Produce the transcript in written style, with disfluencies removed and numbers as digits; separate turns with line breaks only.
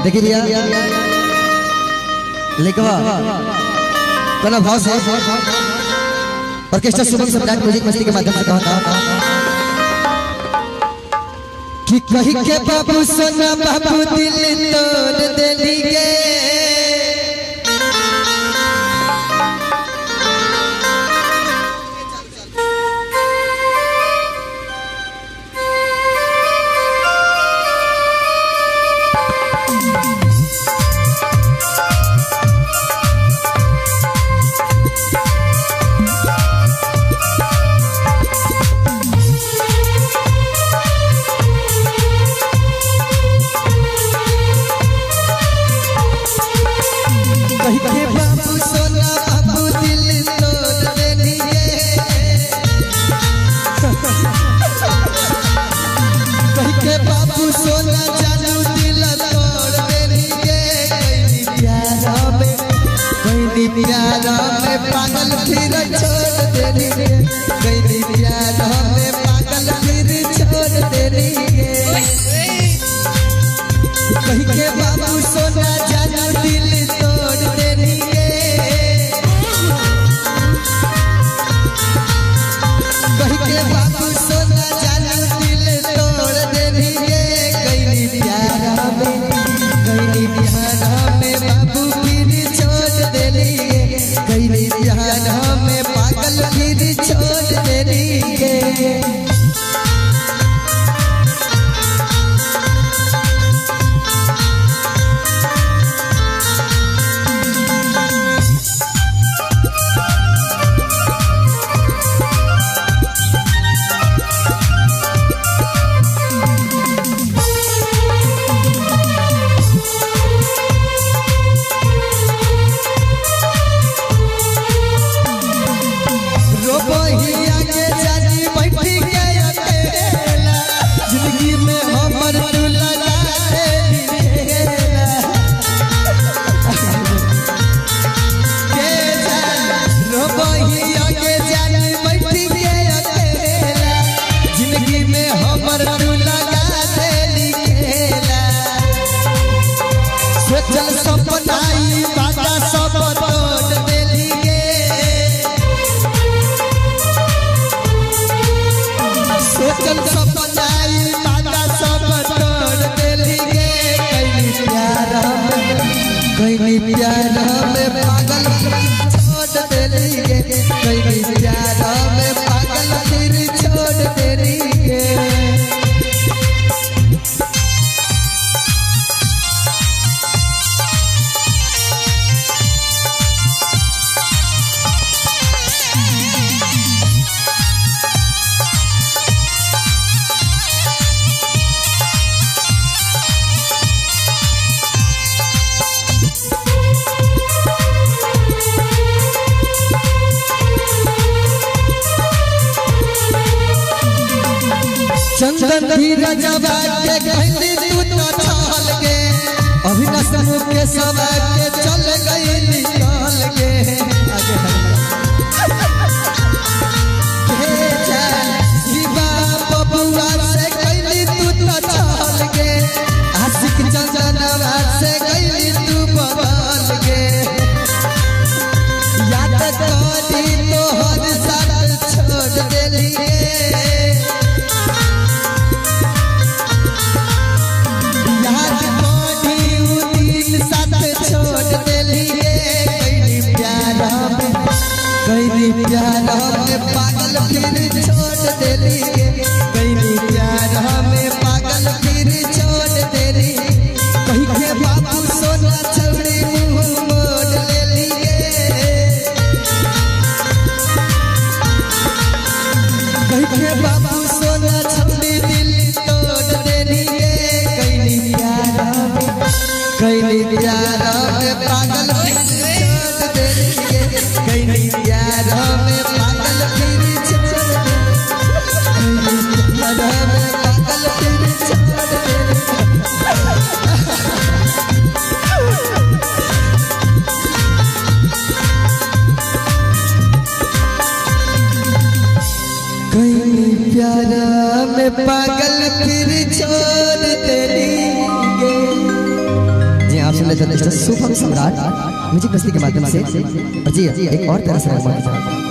देखिए भैया लिखवा कला भाव से ऑर्केस्ट्रा शुभम सम्राट म्यूजिक मस्ती के माध्यम से कहा था कि कहीं के बाबू सोना बाबू दिल तोड़ देली गे प्यारा में पागल फिर छोड़ देनी गई प्यारा में पागल फिर छोड़ देनी कहीं के बाबू सोना जाना दिल तोड़ देनी कहीं के बाबू सोना जाना दिल तोड़ देनी गई प्यारा में बाबू फिर छोड़ देनी कई प्यारा में पागल फिर छोड़ देनी चल सपनाई बाटा सब तोड़ देली गे सोचल सपनाई बाटा सब तोड़ देली गे कई प्यारा में पागल छोड़ देली गे कई प्यारा में पागल फिर छोड़ देली गे चंदन धीरज के कहली तू तो चल गे अभिनव के सब के चल गई निकल गे शिवा बबुआ से कहली तू तो चल गे आशिक चंदनवा से कहली तू बदल गे याद करी तो हर साल छोड़ देली प्यारा में पागल फिर छोड़ देली कई प्यारा में पागल फिर छोड़ देली कहीं के बाबू सोना छौड़ी मुंह मोड़ लेली कहीं के बाबू सोना छौड़ी दिल तोड़ देली कई प्यारा में पागल फिर छोड़ देली कई प्यारा में पागल फिर छोड़ प्यारा में पागल फिर छोड़ देली गे। सुन लेते हैं शुभम सम्राट म्यूजिक मस्ती के माध्यम से। और जी एक और तरह से